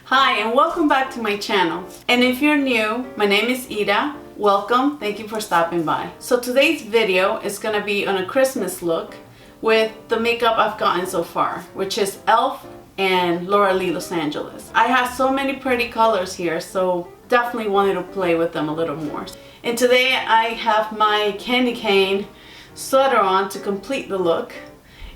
Hi and welcome back to my channel. And if you're new, my name is Ida. Welcome, thank you for stopping by. So today's video is gonna be on a Christmas look with the makeup I've gotten so far, which is e.l.f. and Laura Lee Los Angeles. I have so many pretty colors here, so definitely wanted to play with them a little more. And today I have my candy cane sweater on to complete the look.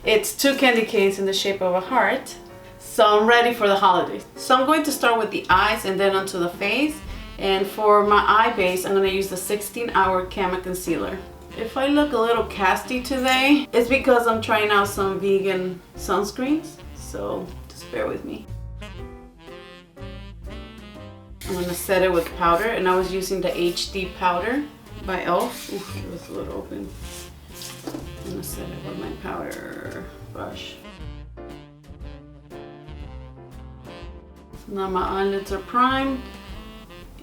It's two candy canes in the shape of a heart. So I'm ready for the holidays. So I'm going to start with the eyes and then onto the face. And for my eye base, I'm going to use the 16-hour CAMO concealer. If I look a little casty today, it's because I'm trying out some vegan sunscreens. So just bear with me. I'm going to set it with powder, and I was using the HD powder by e.l.f. Oof, it was a little open. I'm going to set it with my powder brush. Now my eyelids are primed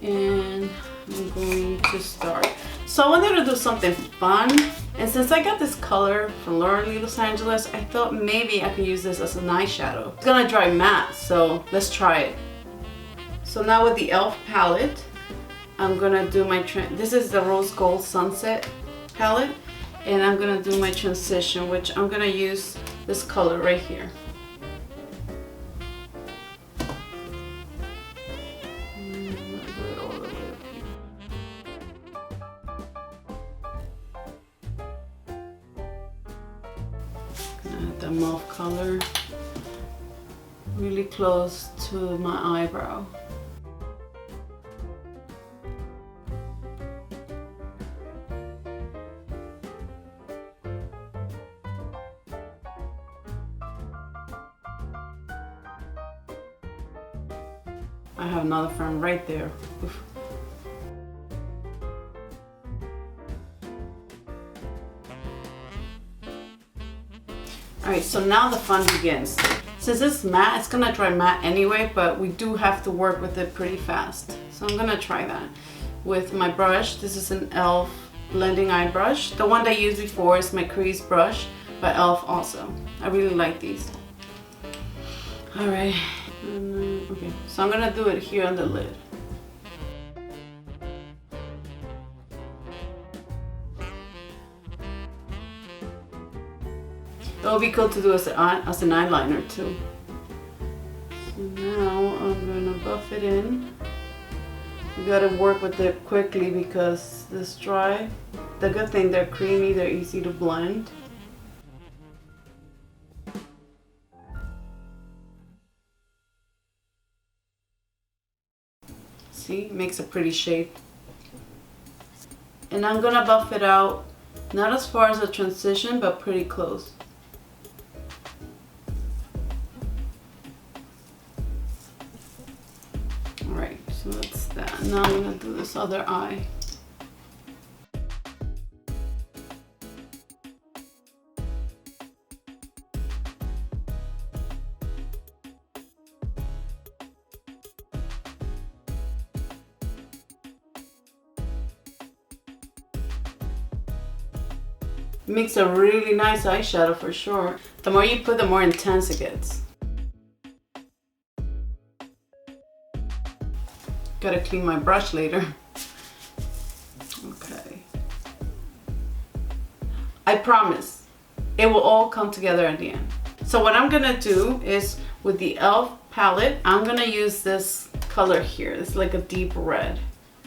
and I'm going to start. So I wanted to do something fun, and since I got this color from Laura Lee Los Angeles, I thought maybe I could use this as an eyeshadow. It's gonna dry matte, so let's try it. So now with the e.l.f. palette, I'm gonna do my, this is the Rose Gold Sunset palette, and I'm gonna do my transition, which I'm gonna use this color right here. The mauve color really close to my eyebrow. I have another friend right there. Oof. Alright, so now the fun begins. Since it's matte, it's gonna dry matte anyway, but we do have to work with it pretty fast. So I'm gonna try that with my brush. This is an e.l.f. blending eye brush. The one that I used before is my crease brush by e.l.f. also. I really like these. Alright, okay, so I'm gonna do it here on the lid. It would be cool to do as an eyeliner too. So now I'm gonna buff it in. You gotta work with it quickly because this dry. The good thing, they're creamy, they're easy to blend. See, makes a pretty shape. And I'm gonna buff it out, not as far as the transition, but pretty close. Alright, so that's that. Now I'm gonna do this other eye. It makes a really nice eyeshadow for sure. The more you put, the more intense it gets. Gotta clean my brush later. Okay. I promise, it will all come together at the end. So what I'm gonna do is, with the e.l.f. palette, I'm gonna use this color here. It's like a deep red.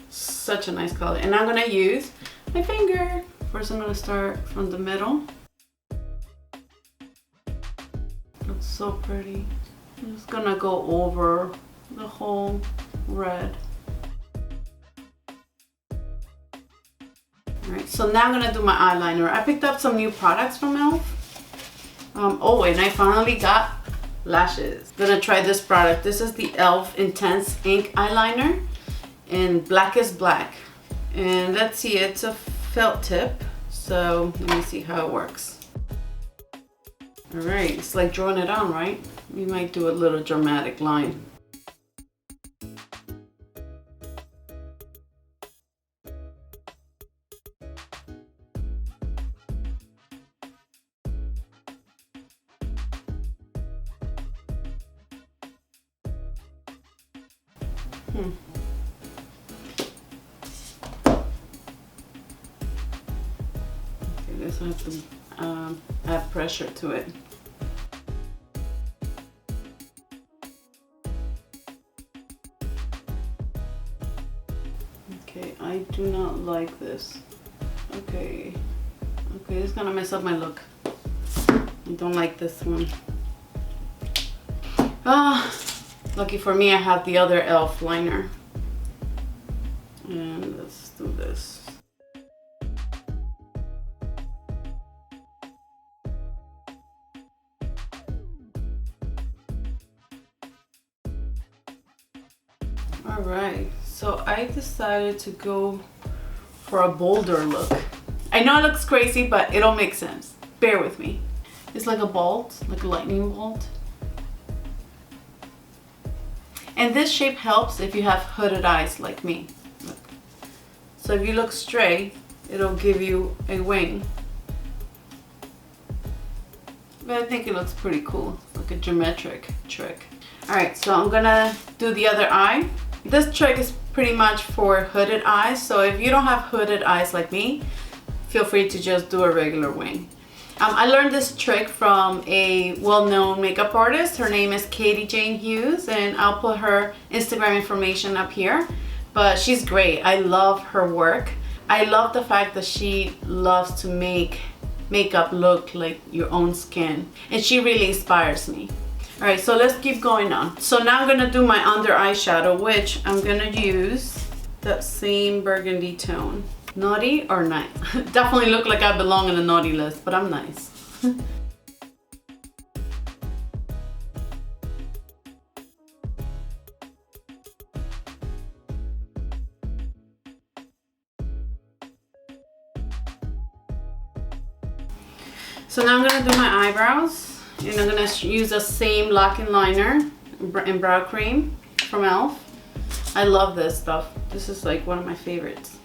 Such a nice color. And I'm gonna use my finger. First I'm gonna start from the middle. Looks so pretty. I'm just gonna go over the whole red. Alright, so now I'm gonna do my eyeliner. I picked up some new products from e.l.f. Oh, and I finally got lashes. I'm gonna try this product. This is the e.l.f. Intense Ink Eyeliner in Blackest Black. And let's see, it's a felt tip. So let me see how it works. Alright, it's like drawing it on, right? We might do a little dramatic line. Okay, this I have to add pressure to it. Okay, I do not like this. Okay, this is gonna mess up my look. I don't like this one. Lucky for me, I have the other e.l.f. liner. And let's do this. Alright, so I decided to go for a bolder look. I know it looks crazy, but it'll make sense. Bear with me. It's like a bolt, like a lightning bolt. And this shape helps if you have hooded eyes like me. Look. So if you look straight, it'll give you a wing. But I think it looks pretty cool, like a geometric trick. Alright, so I'm gonna do the other eye. This trick is pretty much for hooded eyes, so if you don't have hooded eyes like me, feel free to just do a regular wing. I learned this trick from a well-known makeup artist. Her name is Jane Hughes, and I'll put her Instagram information up here. But she's great. I love her work. I love the fact that she loves to make makeup look like your own skin, and she really inspires me. All right, so let's keep going on. So now I'm gonna do my under eye shadow, which I'm gonna use that same burgundy tone. Naughty or nice? Definitely look like I belong in the naughty list, but I'm nice. So now I'm gonna do my eyebrows, and I'm gonna use the same lock-in liner in brow cream from e.l.f. I love this stuff. This is like one of my favorites.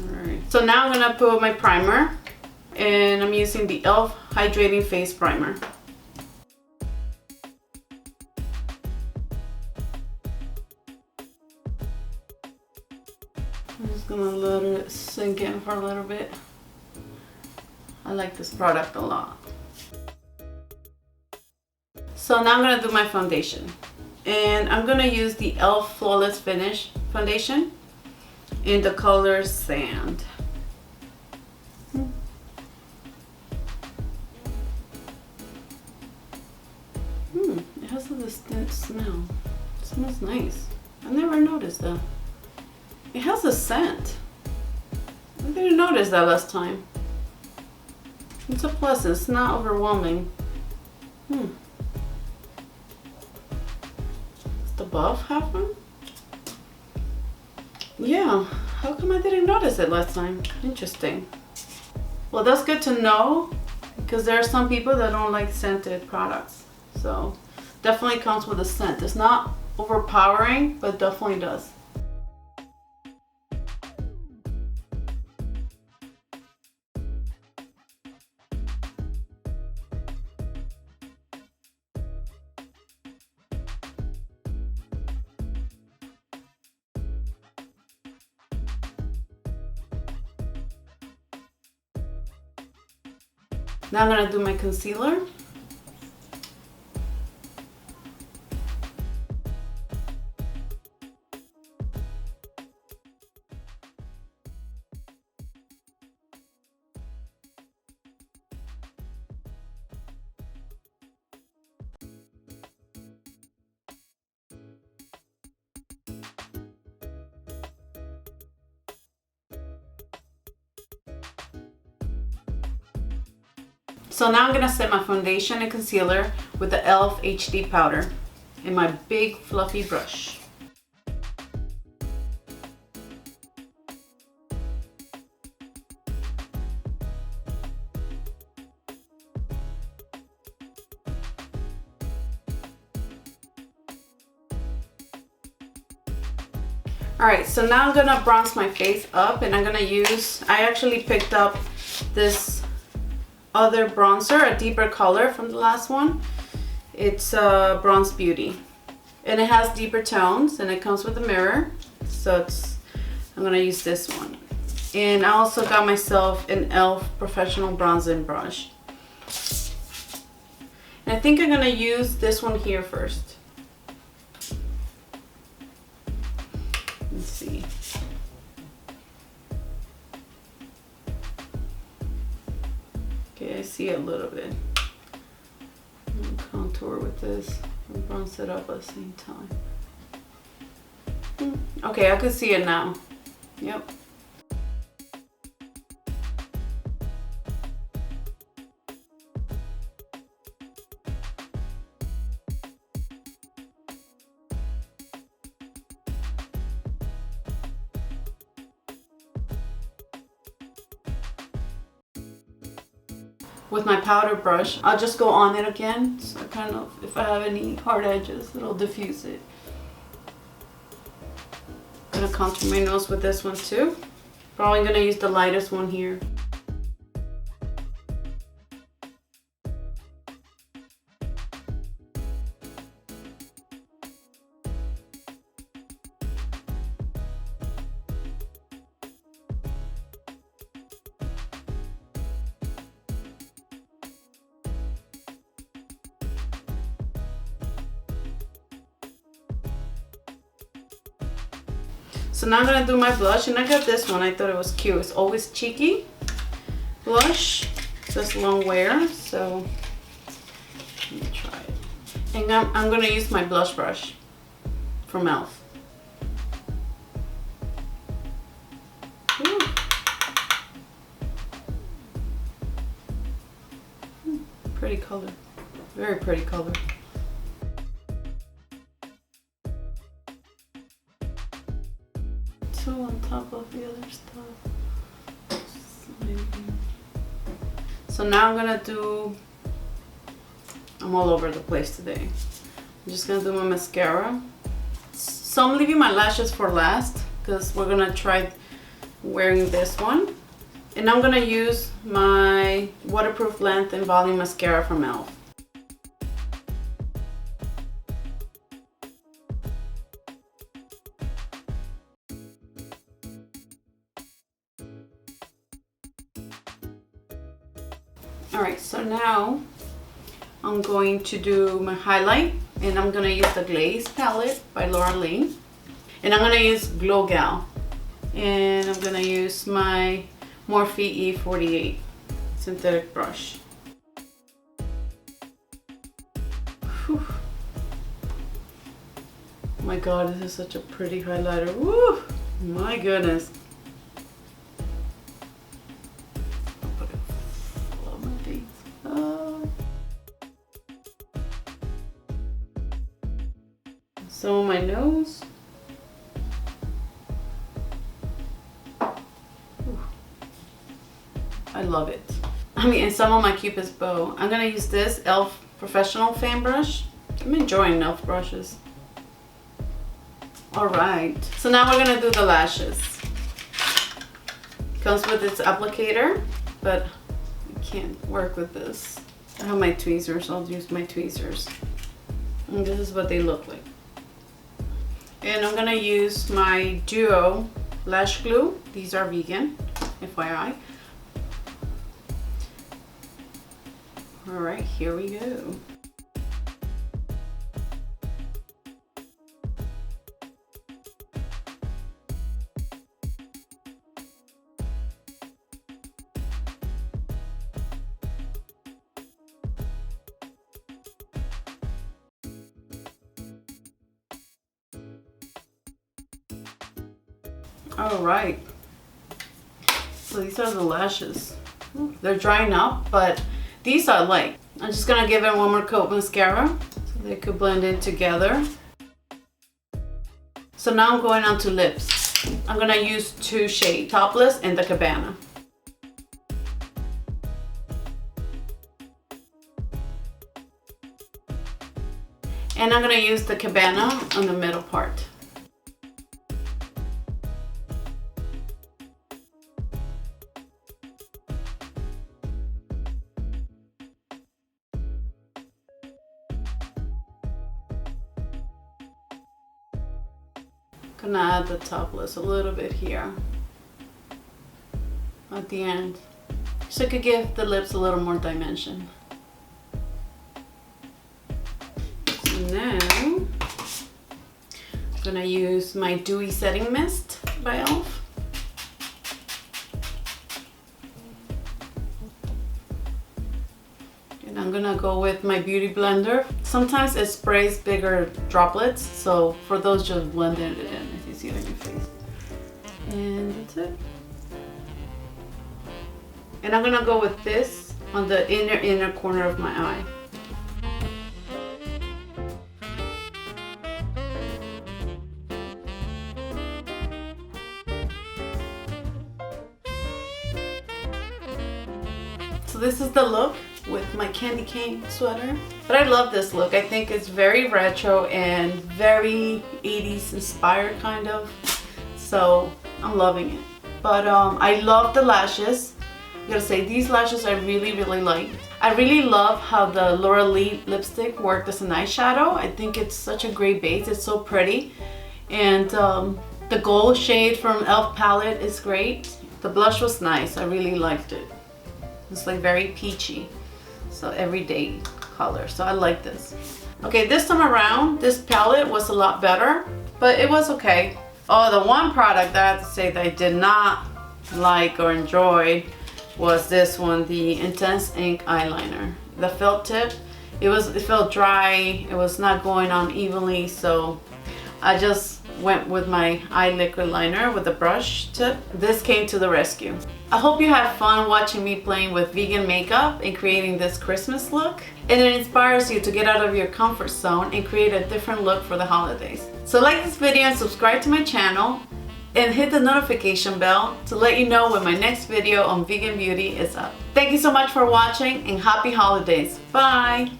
Alright, so now I'm gonna put my primer, and I'm using the e.l.f. Hydrating Face Primer. I'm just gonna let it sink in for a little bit. I like this product a lot. So now I'm gonna do my foundation, and I'm gonna use the e.l.f. Flawless Finish foundation in the color Sand. It has a distinct smell. It smells nice. I never noticed that. It has a scent. I didn't notice that last time. It's a plus, it's not overwhelming. Does the buff have one? Yeah, how come I didn't notice it last time? Interesting. Well, that's good to know, because there are some people that don't like scented products. So definitely comes with a scent. It's not overpowering, but definitely does. Now I'm gonna do my concealer. So now I'm gonna set my foundation and concealer with the e.l.f. HD powder in my big fluffy brush. Alright, so now I'm gonna bronze my face up, and I'm gonna use, I actually picked up this other bronzer, a deeper color from the last one. It's Bronze Beauty. And it has deeper tones, and it comes with a mirror. So I'm gonna use this one. And I also got myself an e.l.f. professional bronzing brush. And I think I'm gonna use this one here first. Let's see. Okay, I see a little bit. I'm gonna contour with this and bronze it up at the same time. Okay, I can see it now. Yep. With my powder brush, I'll just go on it again. So kind of, if I have any hard edges, it'll diffuse it. I'm gonna contour my nose with this one too. Probably gonna use the lightest one here. So now I'm gonna do my blush, and I got this one. I thought it was cute. It's Always Cheeky blush. Just long wear, so let me try it. And I'm gonna use my blush brush from e.l.f. Pretty color, very pretty color. So on top of the other stuff. So now I'm gonna do, I'm all over the place today. I'm just gonna do my mascara. So I'm leaving my lashes for last because we're gonna try wearing this one. And I'm gonna use my Waterproof Length and Volume Mascara from e.l.f. Alright, so now I'm going to do my highlight, and I'm going to use the Glaze palette by Laura Lee. And I'm going to use Glow Gal. And I'm going to use my Morphe E48 synthetic brush. Whew. Oh my god, this is such a pretty highlighter. Woo! My goodness. Some on my nose. Ooh. I love it. I mean, and some on my Cupid's bow. I'm gonna use this e.l.f. Professional Fan Brush. I'm enjoying e.l.f. brushes. Alright, so now we're gonna do the lashes. Comes with its applicator, but I can't work with this. I have my tweezers, I'll use my tweezers. And this is what they look like. And I'm gonna use my Duo lash glue. These are vegan, FYI. All right, here we go. All right, so these are the lashes. They're drying up, but these I like. I'm just gonna give it one more coat of mascara so they could blend in together. So now I'm going on to lips. I'm gonna use two shades, Topless and the Cabana. And I'm gonna use the Cabana on the middle part. Gonna add the top list a little bit here at the end, so it could give the lips a little more dimension. So now I'm gonna use my Dewy Setting Mist by e.l.f. And I'm gonna go with my beauty blender. Sometimes it sprays bigger droplets, so for those, just blend it in if you see it on your face. And that's it. And I'm gonna go with this on the inner corner of my eye. So this is the look with my candy cane sweater. But I love this look. I think it's very retro and very 80s inspired kind of. So I'm loving it. But I love the lashes. I gotta say, these lashes I really like. I really love how the Laura Lee lipstick worked as an eyeshadow. I think it's such a great base. It's so pretty. And the gold shade from e.l.f. palette is great. The blush was nice. I really liked it. It's like very peachy. So everyday color. So I like this. Okay, this time around, this palette was a lot better, but it was okay. Oh, the one product that I have to say that I did not like or enjoy was this one, the Intense Ink Eyeliner. The felt tip, it felt dry. It was not going on evenly, so I just went with my eye liquid liner with the brush tip. This came to the rescue. I hope you had fun watching me playing with vegan makeup and creating this Christmas look, and it inspires you to get out of your comfort zone and create a different look for the holidays. So like this video and subscribe to my channel and hit the notification bell to let you know when my next video on vegan beauty is up. Thank you so much for watching and happy holidays. Bye!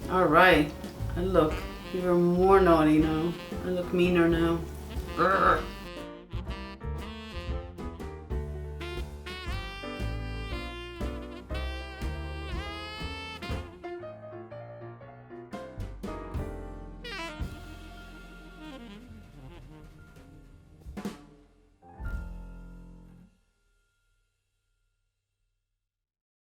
Alright, I look even more naughty now. I look meaner now. Urgh.